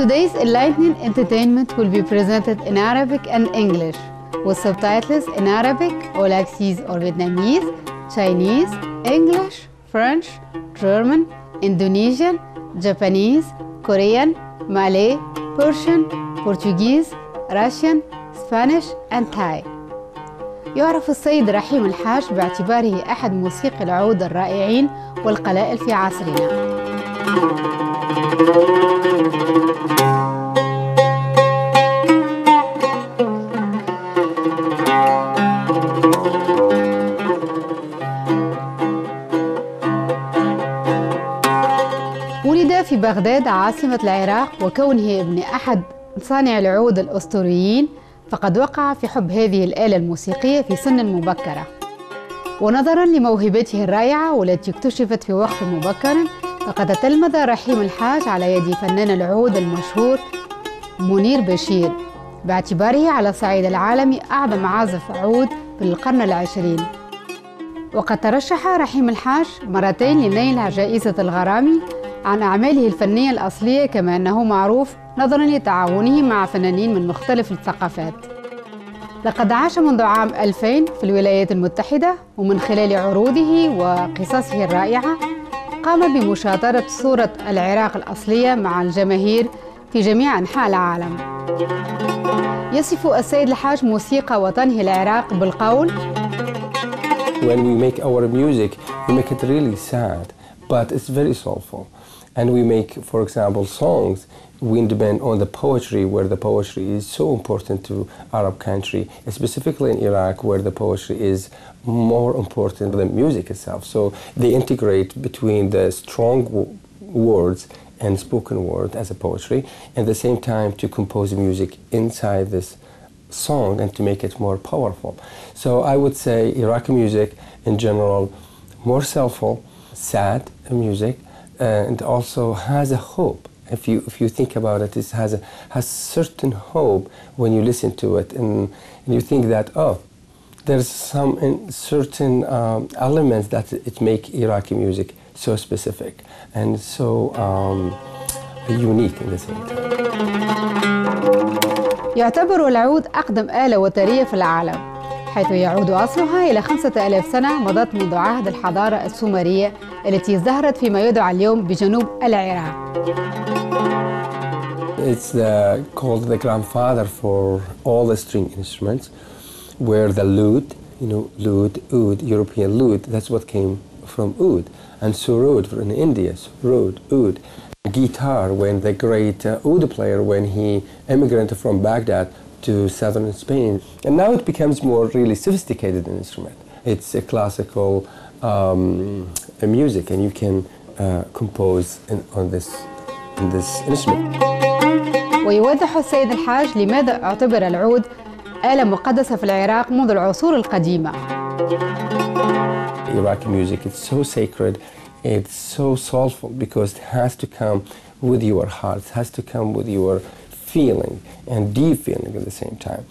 Today's enlightening entertainment will be presented in Arabic and English, with subtitles in Arabic, Olaxese or Vietnamese, Chinese, English, French, German, Indonesian, Japanese, Korean, Malay, Persian, Portuguese, Russian, Spanish and Thai. يعرف السيد رحيم الحاج باعتباره أحد موسيقي العود الرائعين والقلائل في عصرنا. ولد في بغداد عاصمة العراق، وكونه ابن أحد صانع العود الأسطوريين فقد وقع في حب هذه الآلة الموسيقية في سن مبكرة. ونظراً لموهبته الرائعة والتي اكتشفت في وقت مبكر، فقد تلمذ رحيم الحاج على يد فنان العود المشهور منير بشير، باعتباره على الصعيد العالمي أعظم عازف عود في القرن العشرين. وقد ترشح رحيم الحاج مرتين لنيل جائزة الغرامي عن أعماله الفنية الأصلية، كما أنه معروف نظراً لتعاونه مع فنانين من مختلف الثقافات. لقد عاش منذ عام 2000 في الولايات المتحدة، ومن خلال عروضه وقصصه الرائعة قام بمشاطرة صورة العراق الأصلية مع الجماهير في جميع أنحاء العالم. يصف السيد الحاج موسيقى وطنه العراق بالقول: When we make our music, we make it really sad, but it's very soulful. And we make, for example, songs, we depend on the poetry, where the poetry is so important to Arab country, specifically in Iraq, where the poetry is more important than the music itself. So they integrate between the strong words and spoken word as a poetry, and at the same time to compose music inside this song and to make it more powerful. So I would say Iraqi music in general, more soulful, sad music, and also has a hope. If you think about it, it has certain hope when you listen to it, and you think that, oh, there's some certain elements that it make Iraqi music so specific and so unique in the same time. يعتبر العود أقدم آلة وترية في العالم، حيث يعود أصلها إلى 5000 سنة مضت منذ عهد الحضارة السومرية التي ازدهرت فيما يدعى اليوم بجنوب العراق. It's called the grandfather for all the string instruments, where the lute, lute, oud, European lute, that's what came from oud. And surud in India, surud, oud. Guitar, when the great oud player, when he immigrated from Baghdad to southern Spain. And now it becomes more really sophisticated instrument. It's a classical music, and you can compose on this instrument. ويوضح السيد الحاج لماذا اعتبر العود آلة مقدسة في العراق منذ العصور القديمة. Iraqi music, it's so sacred, it's so soulful, because it has to come with your heart, it has to come with your feeling and deep feeling at the same time.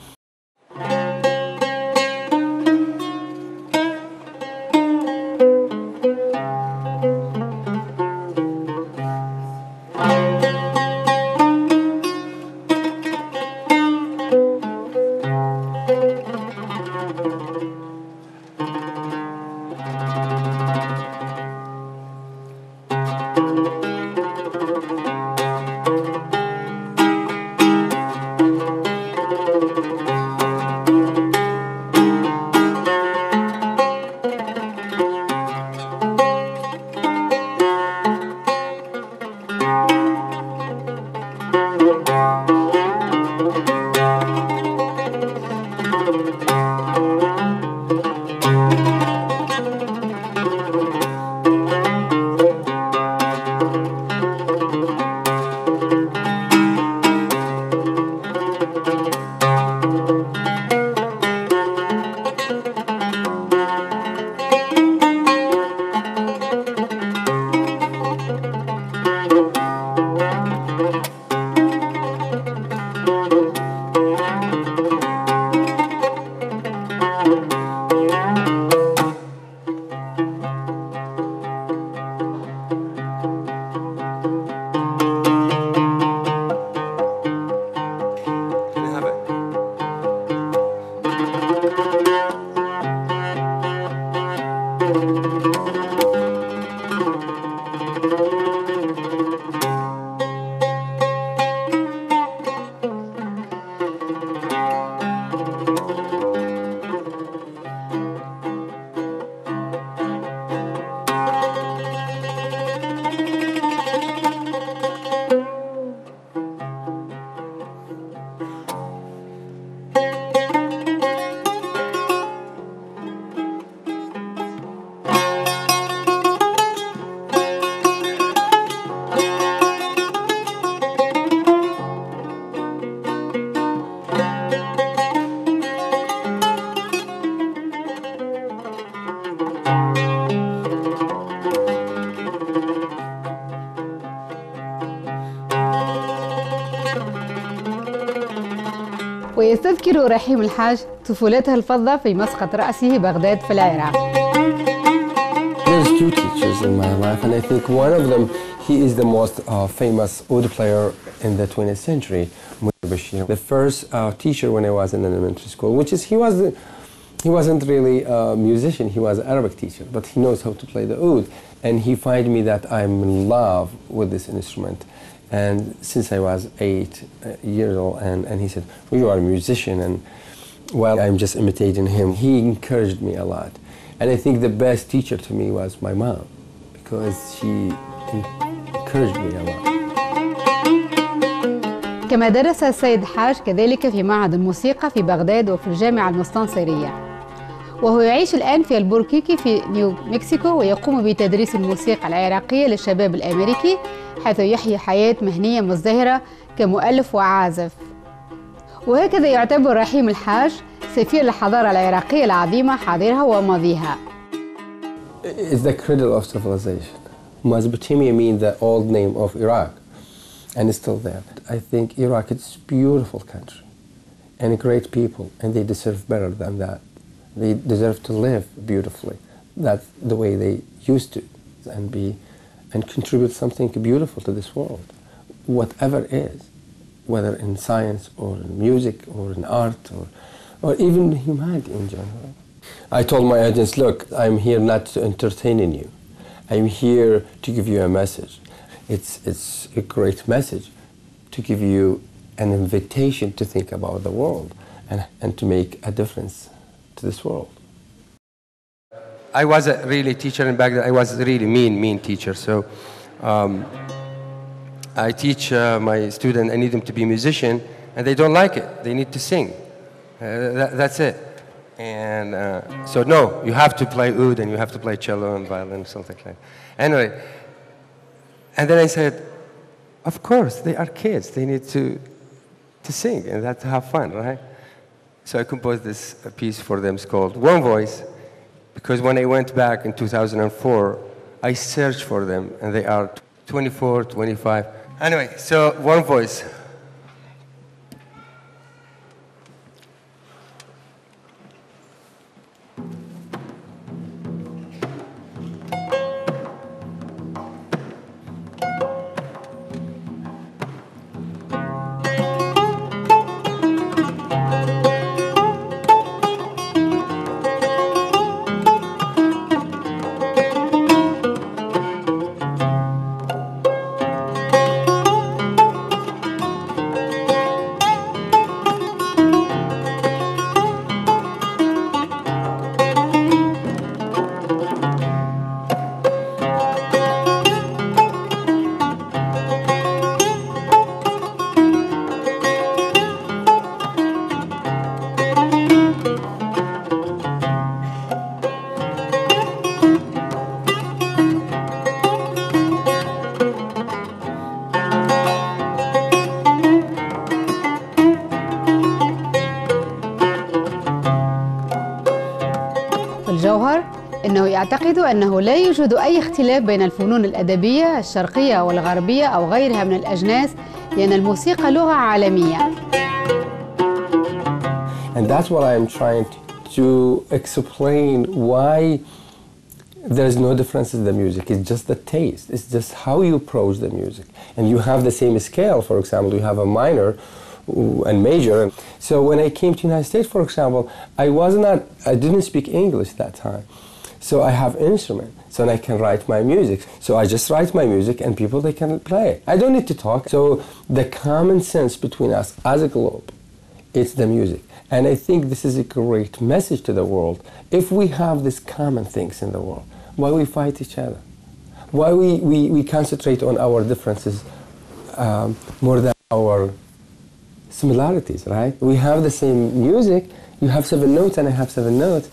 ويستذكر رحيم الحاج طفولته الفضة في مسقط رأسه بغداد في العراق. There's two teachers in my life, and I think one of them, he is the most famous oud player in the 20th century, Bashir. The first teacher when I was in elementary school, which is he wasn't really a musician, he was an Arabic teacher, but he knows how to play the oud, and he find me that I'm in love with this instrument. And since I was 8 years old, and he said, well, you are a musician, and while I'm just imitating him, he encouraged me a lot. And I think the best teacher to me was my mom, because she encouraged me a lot. كما درس السيد حاج كذلك في معهد الموسيقى في بغداد وفي الجامعة المستنصرية، وهو يعيش الآن في البوركيكي في نيو مكسيكو، ويقوم بتدريس الموسيقى العراقية للشباب الأمريكي، حيث يحيي حياة مهنية مزدهرة كمؤلف وعازف. وهكذا يعتبر رحيم الحاج سفير الحضارة العراقية العظيمة، حاضرها وماضيها. It's the cradle of civilization. Mesopotamia means the old name of Iraq, and it's still there. I think Iraq is a beautiful country and great people, and they deserve better than that. They deserve to live beautifully. That's the way they used to, and contribute something beautiful to this world, whatever is, whether in science or in music or in art or even humanity in general. I told my audience, look, I'm here not to entertain you. I'm here to give you a message. It's a great message to give you an invitation to think about the world and to make a difference to this world. I was a really teacher in Baghdad. I was a really mean teacher. So I teach my students, I need them to be a musician, and they don't like it. They need to sing. That's it. And so no, you have to play oud and you have to play cello and violin, something like that. Anyway, and then I said, of course, they are kids. They need to sing and to have fun, right? So I composed this piece for them. It's called One Voice, because when I went back in 2004, I searched for them, and they are 24, 25. Anyway, so One Voice. الجوهر إنه يعتقد أنه لا يوجد أي اختلاف بين الفنون الأدبية الشرقية والغربية أو غيرها من الأجناس، لأن الموسيقى لغة عالمية. And that's what I'm trying to explain, why there's no difference in the music. It's just the taste. It's just how you approach the music. And you have the same scale. For example, you have a minor and major. So when I came to the United States, for example, I didn't speak English that time. So I have instrument, so I can write my music. So I just write my music and people, they can play it. I don't need to talk. So the common sense between us as a globe, it's the music. And I think this is a great message to the world. If we have these common things in the world, why we fight each other? Why we concentrate on our differences more than our similarities, right? We have the same music. You have 7 notes and I have 7 notes.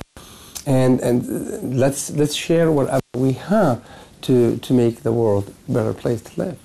And let's share whatever we have to make the world a better place to live.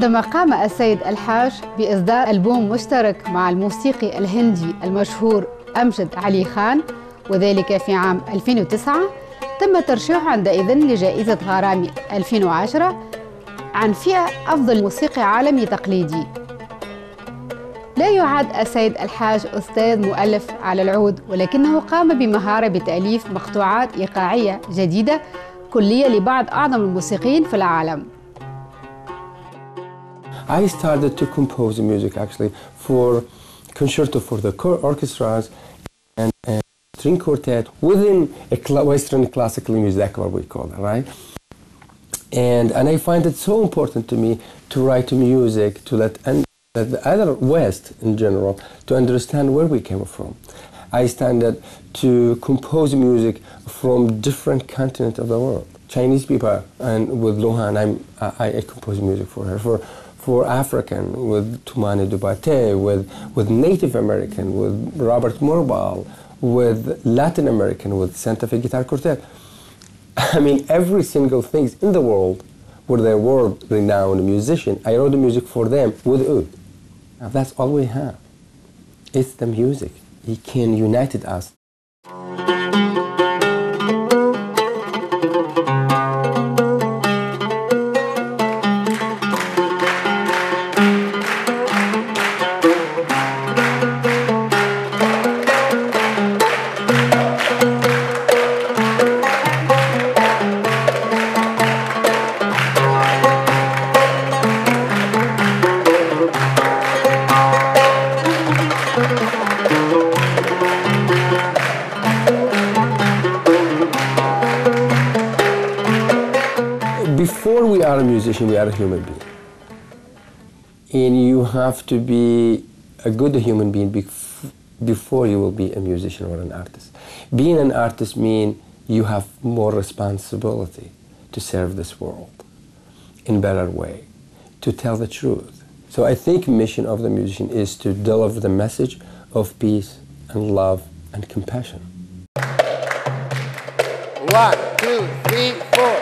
عندما قام السيد الحاج بإصدار ألبوم مشترك مع الموسيقي الهندي المشهور أمجد علي خان، وذلك في عام 2009، تم ترشيحه عندئذ لجائزة غرامي 2010 عن فئة أفضل موسيقي عالمي تقليدي. لا يعد السيد الحاج أستاذ مؤلف على العود، ولكنه قام بمهارة بتأليف مقطوعات إيقاعية جديدة كلية لبعض أعظم الموسيقيين في العالم. I started to compose music actually for concerto for the orchestras and string quartet within a Western classical music, what we call it, right? And I find it so important to me to write music to let the other West in general to understand where we came from. I started to compose music from different continents of the world. Chinese people, and with Lohan, I compose music for her. For African, with Tumani Dubate, with Native American, with Robert Murbal, with Latin American, with Santa Fe Guitar Quartet. I mean, every single thing in the world where they're world-renowned musician, I wrote the music for them with oud. Now, that's all we have. It's the music. He can unite us. Before we are a musician, we are a human being. And you have to be a good human being before you will be a musician or an artist. Being an artist means you have more responsibility to serve this world in a better way, to tell the truth. So I think the mission of the musician is to deliver the message of peace and love and compassion. 1, 2, 3, 4.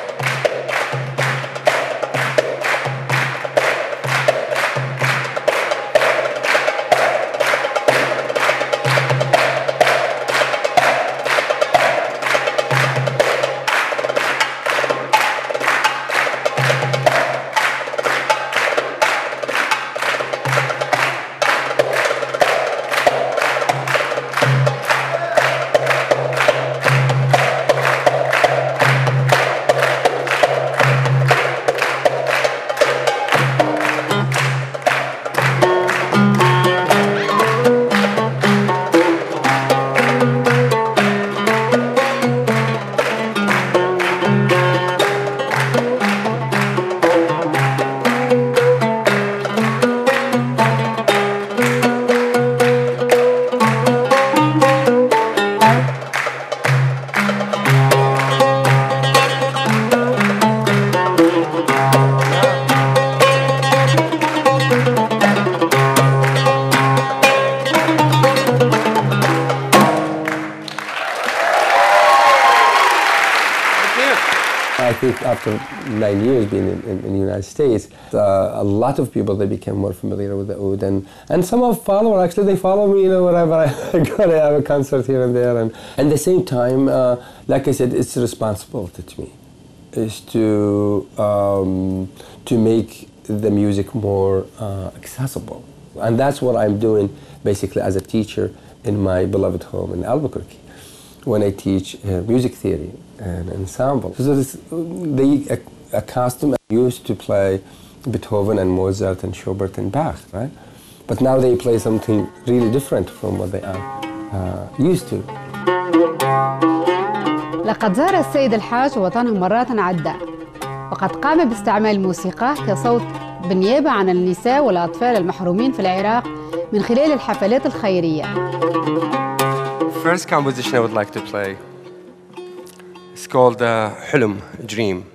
I think after 9 years being in the United States, a lot of people, they became more familiar with the oud, and some of followers, actually they follow me, wherever I go to have a concert here and there, and at the same time, like I said, it's a responsibility to me, is to make the music more accessible, and that's what I'm doing basically as a teacher in my beloved home in Albuquerque, when I teach music theory and ensemble. So they accustomed and used to play Beethoven and Mozart and Schubert and Bach, right? But now they play something really different from what they are used to. لقد زار السيد الحاج وطنه مرات عدة، وقد قام باستعمال الموسيقى كصوت بالنيابة عن النساء والأطفال المحرومين في العراق من خلال الحفلات الخيرية. First composition I would like to play is called Hulum, Dream.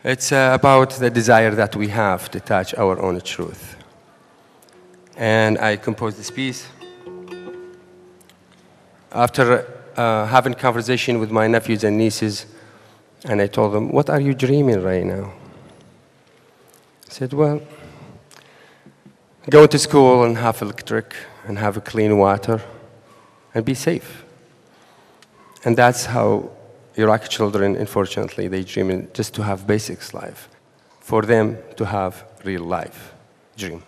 It's about the desire that we have to touch our own truth. And I composed this piece after having conversation with my nephews and nieces, and I told them, what are you dreaming right now? I said, well, go to school and have electric and have clean water and be safe. And that's how Iraqi children, unfortunately, they dream in just to have basics life, for them to have real life dream.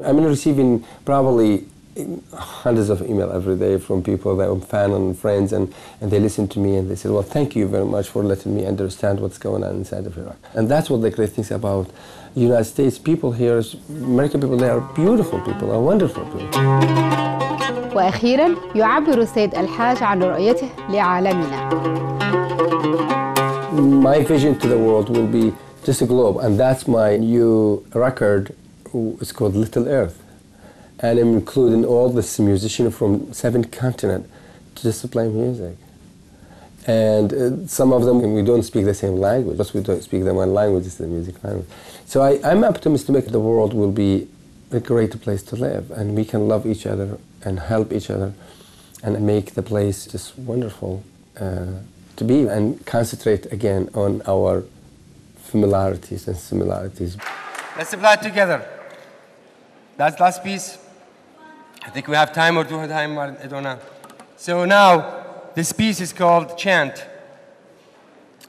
I'm receiving probably hundreds of emails every day from people that I'm fan and friends, and they listen to me and they say, well, thank you very much for letting me understand what's going on inside of Iraq. And that's what the great things about the United States. People here, American people, they are beautiful people, are wonderful people. وأخيراً يعبر السيد الحاج عن رؤيته لعالمنا. My vision to the world will be just a globe, and that's my new record. It's called Little Earth, and I'm including all the musicians from 7 continents to just play music. And some of them, we don't speak the same language, but we don't speak the one language, it's the music language. So I'm optimistic the world will be a great place to live, and we can love each other and help each other and make the place just wonderful to be, and concentrate again on our familiarities and similarities. Let's apply it together. That's the last piece. I think we have time or do have time, I don't know. So now, this piece is called Chant.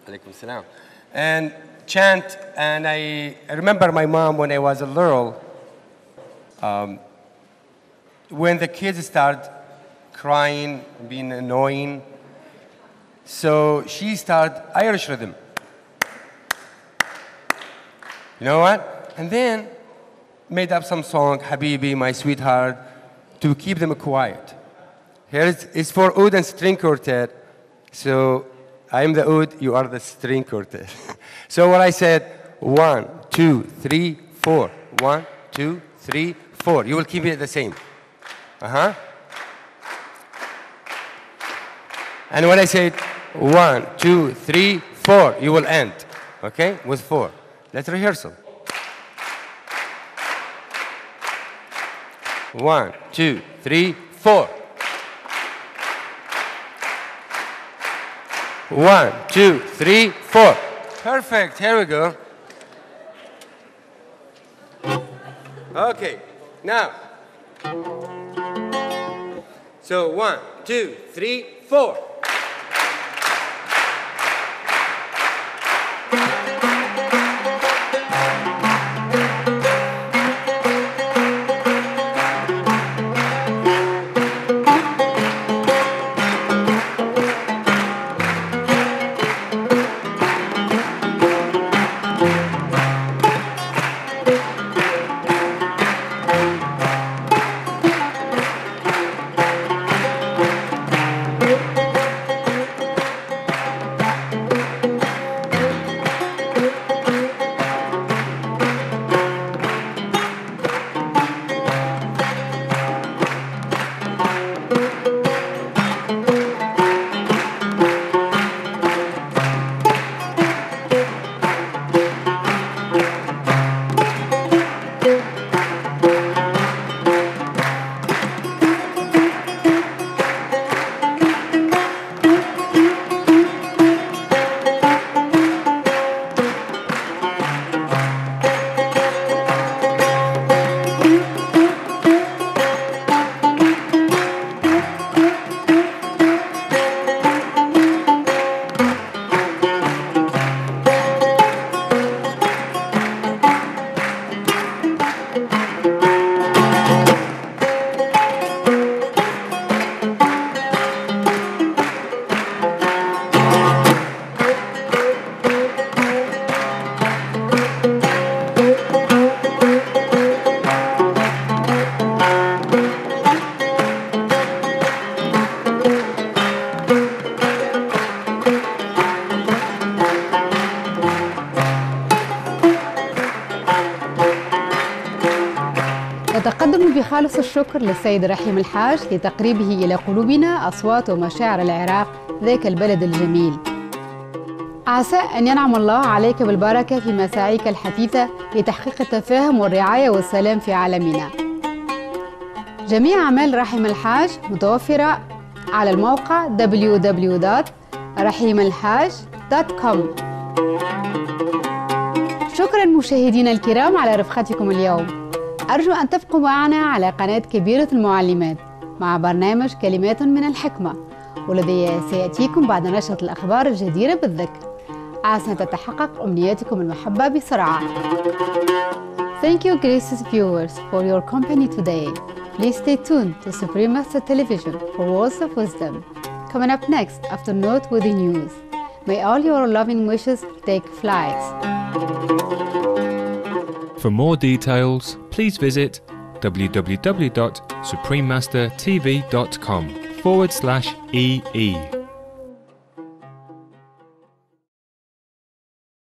Alaikum salam. And chant, and I remember my mom when I was a little, when the kids start crying, being annoying, so she started Irish rhythm. You know what? And then made up some song, Habibi, my sweetheart, to keep them quiet. Here it's for oud and string quartet. So I'm the oud, you are the string quartet. So when I said 1, 2, 3, 4, 1, 2, 3, 4, you will keep it the same. And when I said 1, 2, 3, 4, you will end, okay, with 4. Let's rehearsal. 1, 2, 3, 4. 1, 2, 3, 4. Perfect. Here we go. Okay. Now. So 1, 2, 3, 4. خالص الشكر للسيد رحيم الحاج لتقريبه إلى قلوبنا أصوات ومشاعر العراق ذاك البلد الجميل. عسى أن ينعم الله عليك بالبركة في مساعيك الحثيثة لتحقيق التفاهم والرعاية والسلام في عالمنا. جميع أعمال رحيم الحاج متوفرة على الموقع www.rahimalhaj.com. شكرا مشاهدينا الكرام على رفقتكم اليوم. أرجو أن تبقوا معنا على قناة كبيرة المعلمات مع برنامج كلمات من الحكمة، والذي سيأتيكم بعد نشرة الأخبار الجديرة بالذكر. عسى أن تتحقق أمنياتكم المحبة بسرعة. Thank you, gracious viewers, for your company today. Please stay tuned to Supreme Master Television for words of wisdom. Coming up next after noteworthy news. May all your loving wishes take flight. For more details, please visit www.suprememastertv.com/EE.